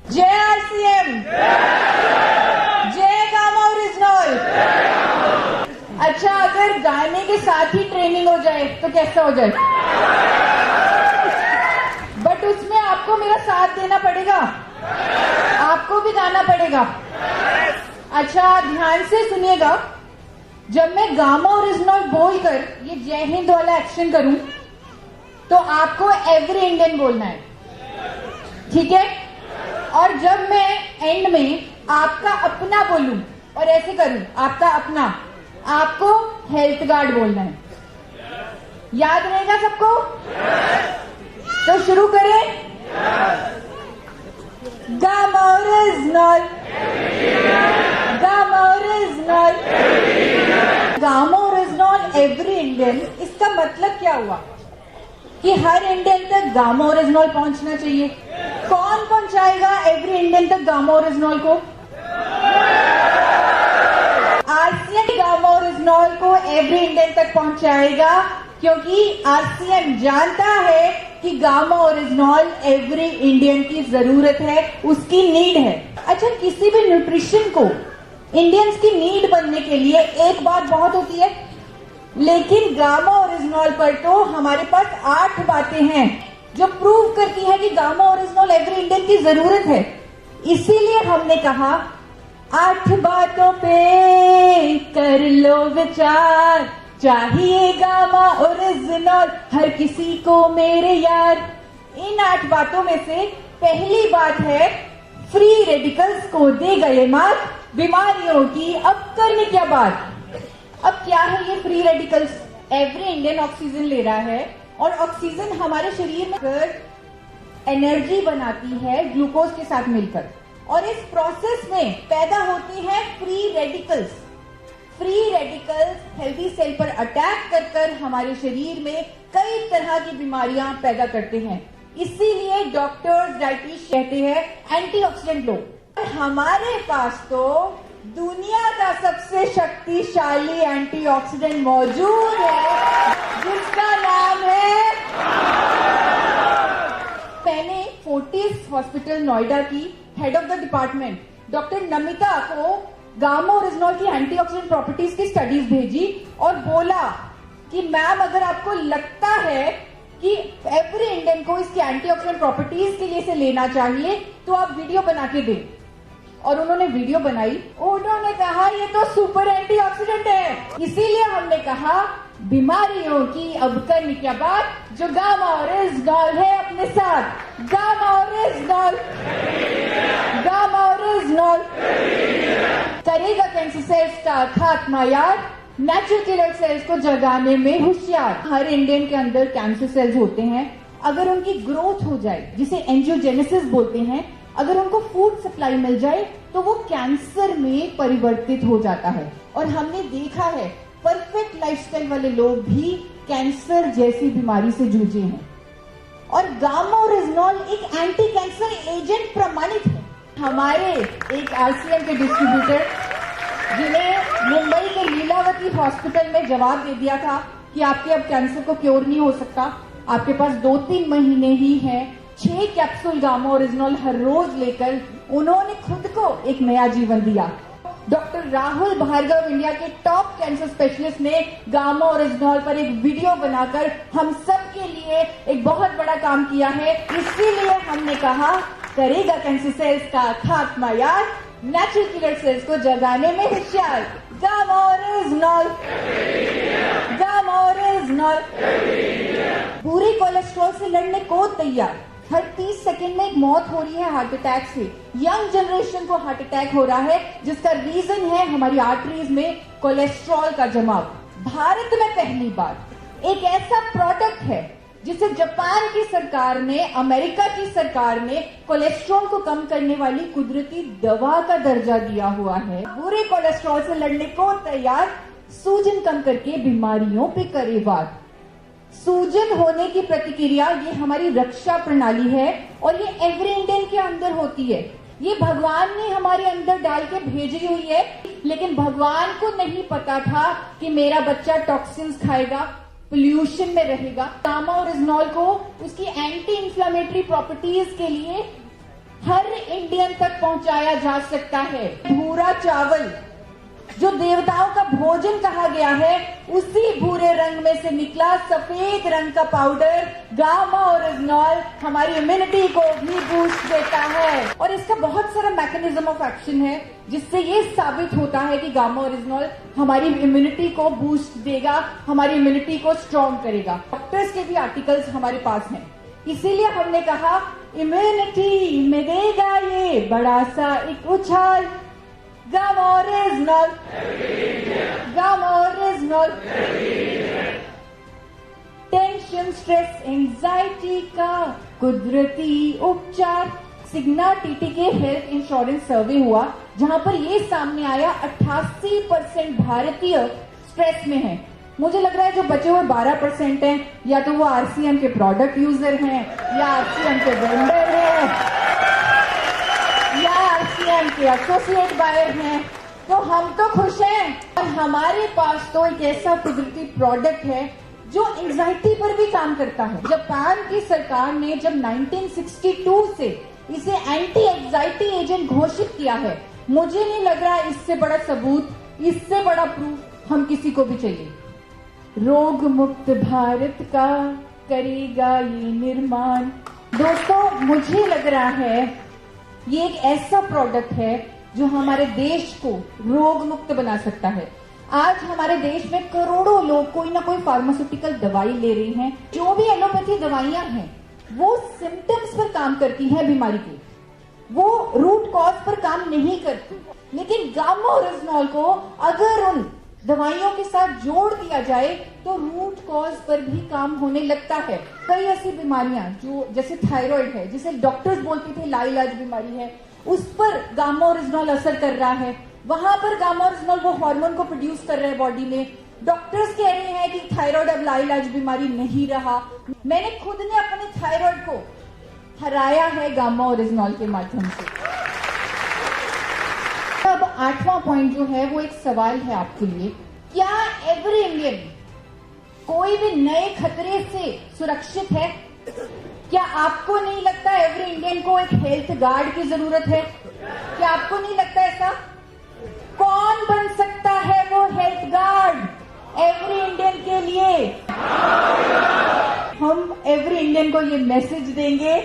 जय आरसीएम, जय gamma original. अच्छा, अगर गाने के साथ ही ट्रेनिंग हो जाए तो कैसा हो जाए? बट उसमें आपको मेरा साथ देना पड़ेगा, आपको भी गाना पड़ेगा। अच्छा, ध्यान से सुनिएगा। जब मैं गामा ओरिजिनल बोलकर ये जय हिंद वाला एक्शन करूं तो आपको एवरी इंडियन बोलना है, ठीक है? और जब मैं एंड में आपका अपना बोलूं और ऐसे करूं, आपका अपना, आपको हेल्थ गार्ड बोलना है। याद रहेगा सबको? तो शुरू करें। Gamma original, gamma original, gamma original every Indian. इसका मतलब क्या हुआ कि हर इंडियन तक गामा ओरिजिनल पहुंचना चाहिए। कौन पहुंचाएगा एवरी इंडियन तक गामा ओरिजिनल को? आरसीएम गामा ओरिजिनल को एवरी इंडियन तक पहुंचाएगा, क्योंकि आरसीएम जानता है कि गामा ओरिजिनल एवरी इंडियन की जरूरत है, उसकी नीड है। अच्छा, किसी भी न्यूट्रिशन को इंडियंस की नीड बनने के लिए एक बात बहुत होती है, लेकिन गामा ओरिजिनल पर तो हमारे पास 8 बातें हैं जो प्रूव करती है कि गामा ओरिजिनल एवरी इंडियन की जरूरत है। इसीलिए हमने कहा 8 बातों पे कर लो विचार, चाहिए गामा ओरिजिनल हर किसी को मेरे यार। इन 8 बातों में से पहली बात है फ्री रेडिकल्स को दे गए मात, बीमारियों की अब करने क्या बात। अब क्या है ये free radicals? Every Indian oxygen ले रहा है और ऑक्सीजन हमारे शरीर में एनर्जी बनाती है ग्लूकोज के साथ मिलकर, और इस प्रोसेस में पैदा होती है free radicals. Free radicals healthy cell पर अटैक कर हमारे शरीर में कई तरह की बीमारियां पैदा करते हैं। इसीलिए डॉक्टर्स, डाइटिशियन कहते हैं एंटीऑक्सीडेंट लो। हमारे पास तो दुनिया का सबसे शक्तिशाली एंटीऑक्सीडेंट मौजूद है, जिसका नाम है, मैंने फोर्टिस हॉस्पिटल नोएडा की head of the department doctor Namita को गामा ओरिजिनल की एंटीऑक्सीडेंट प्रॉपर्टीज की स्टडीज भेजी और बोला कि मैम, अगर आपको लगता है कि एवरी इंडियन को इसकी एंटीऑक्सीडेंट प्रॉपर्टीज के लिए इसे लेना चाहिए तो आप वीडियो बना के दें। और उन्होंने वीडियो बनाई। उन्होंने कहा ये तो सुपर एंटीऑक्सीडेंट है। इसीलिए हमने कहा बीमारियों की अब करने क्या बात, जो गामा ओरिजिनल है अपने साथ। गामा ओरिजिनल, गामा ओरिजिनल करेगा कैंसर सेल्स का खात्मा यार, नेचुरल किलर सेल्स को जगाने में होशियार। हर इंडियन के अंदर कैंसर सेल्स होते हैं। अगर उनकी ग्रोथ हो जाए, जिसे एंजियोजेनेसिस बोलते हैं, अगर उनको फूड सप्लाई मिल जाए तो वो कैंसर में परिवर्तित हो जाता है। और हमने देखा है परफेक्ट लाइफस्टाइल वाले लोग भी कैंसर जैसी बीमारी से जूझे हैं। और गामा ओरिजिनल एक एंटी कैंसर एजेंट प्रमाणित है। हमारे एक आरसीएम के डिस्ट्रीब्यूटर, जिन्हें मुंबई के लीलावती हॉस्पिटल में जवाब दे दिया था कि आपके अब कैंसर को क्योर नहीं हो सकता, आपके पास 2-3 महीने ही है, 6 कैप्सूल गामा ओरिजिनल हर रोज लेकर उन्होंने खुद को एक नया जीवन दिया। डॉक्टर राहुल भार्गव, इंडिया के टॉप कैंसर स्पेशलिस्ट, ने गामा ओरिजिनल पर एक वीडियो बनाकर हम सब के लिए एक बहुत बड़ा काम किया है। इसीलिए हमने कहा करेगा कैंसर सेल्स का खात्मा यार, नेचुरल किलर सेल्स को जगाने में होशियार। गामा ओरिजिनल, गामा ओरिजिनल पूरे कोलेस्ट्रॉल से लड़ने को तैयार। हर 30 सेकंड में एक मौत हो रही है हार्ट अटैक से। यंग जनरेशन को हार्ट अटैक हो रहा है, जिसका रीजन है हमारी आर्टरीज में कोलेस्ट्रॉल का जमाव। भारत में पहली बार एक ऐसा प्रोडक्ट है जिसे जापान की सरकार ने, अमेरिका की सरकार ने कोलेस्ट्रॉल को कम करने वाली कुदरती दवा का दर्जा दिया हुआ है। बुरे कोलेस्ट्रॉल से लड़ने को तैयार, सूजन कम करके बीमारियों पे करे बात। सूजन होने की प्रतिक्रिया ये हमारी रक्षा प्रणाली है और ये एवरी इंडियन के अंदर होती है। ये भगवान ने हमारे अंदर डाल के भेजी हुई है, लेकिन भगवान को नहीं पता था कि मेरा बच्चा टॉक्सिन्स खाएगा, पोल्यूशन में रहेगा। गामा ओरिजिनल को उसकी एंटी इंफ्लेमेटरी प्रॉपर्टीज के लिए हर इंडियन तक पहुंचाया जा सकता है। भूरा चावल जो देवताओं का भोजन कहा गया है, उसी भूरे रंग में से निकला सफेद रंग का पाउडर गामा ओरिजिनॉल हमारी इम्यूनिटी को भी बूस्ट देता है। और इसका बहुत सारा मैकेनिज्म ऑफ एक्शन है, जिससे ये साबित होता है कि गामा ओरिजिनॉल हमारी इम्यूनिटी को बूस्ट देगा, हमारी इम्यूनिटी को स्ट्रॉन्ग करेगा। डॉक्टर्स के भी आर्टिकल्स हमारे पास हैं, इसीलिए हमने कहा इम्यूनिटी में देगा ये बड़ा सा एक उछाल। Gamma oryzanol, gamma oryzanol. Tension, stress, anxiety का कुदरती उपचार। सिग्ना टीटी के हेल्थ इंश्योरेंस सर्वे हुआ, जहां पर ये सामने आया 88% भारतीय स्ट्रेस में है। मुझे लग रहा है जो बचे हुए 12% हैं, या तो वो आरसीएम के प्रोडक्ट यूजर हैं, या आरसीएम के वेंडर हैं, या आरसीएम के एसोसिएट बायर हैं। तो हम तो खुश हैं, और हमारे पास तो एक ऐसा कुदरती प्रोडक्ट है जो एंजाइटी पर भी काम करता है। जापान की सरकार ने जब 1962 से इसे एंटी एंजाइटी एजेंट घोषित किया है, मुझे नहीं लग रहा इससे बड़ा सबूत, इससे बड़ा प्रूफ हम किसी को भी चाहिए। रोग मुक्त भारत का करेगा ये निर्माण। दोस्तों, मुझे लग रहा है ये एक ऐसा प्रोडक्ट है जो हमारे देश को रोग मुक्त बना सकता है। आज हमारे देश में करोड़ों लोग कोई ना कोई फार्मास्यूटिकल दवाई ले रही हैं। जो भी एलोपैथी दवाइयां हैं वो सिम्टम्स पर काम करती हैं बीमारी की, वो रूट कॉज पर काम नहीं करती। लेकिन गामा ओरिजिनॉल को अगर उन दवाइयों के साथ जोड़ दिया जाए तो रूट कॉज पर भी काम होने लगता है। कई ऐसी बीमारियां जो जैसे थायराइड है, जिसे डॉक्टर्स बोलते थे लाइलाज बीमारी है, उस पर गामा ओरिजिनॉल असर कर रहा है। वहां पर गामा ओरिजिनॉल वो हार्मोन को प्रोड्यूस कर रहे हैं बॉडी में। डॉक्टर्स कह रहे हैं कि थायराइड अब लाइलाज बीमारी नहीं रहा। मैंने खुद ने अपने थायराइड को हराया है गामा ओरिजिनॉल के माध्यम से। अब 8वां पॉइंट जो है वो एक सवाल है आपके लिए, क्या एवरी इंडियन कोई भी नए खतरे से सुरक्षित है? क्या आपको नहीं लगता एवरी इंडियन को एक हेल्थ गार्ड की जरूरत है? क्या आपको नहीं लगता ऐसा? कौन बन सकता है वो हेल्थ गार्ड एवरी इंडियन के लिए? हम एवरी इंडियन को ये मैसेज देंगे,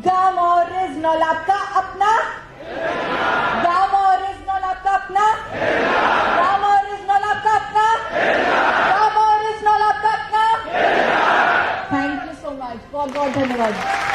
गामा ओरिजिनॉल आपका अपना, गामा ओरिजिनॉल आपका अपना, गामा ओरिजिनॉल आपका अपना, गामा ओरिजिनॉल आपका अपना। थैंक यू सो मच, बहुत बहुत धन्यवाद।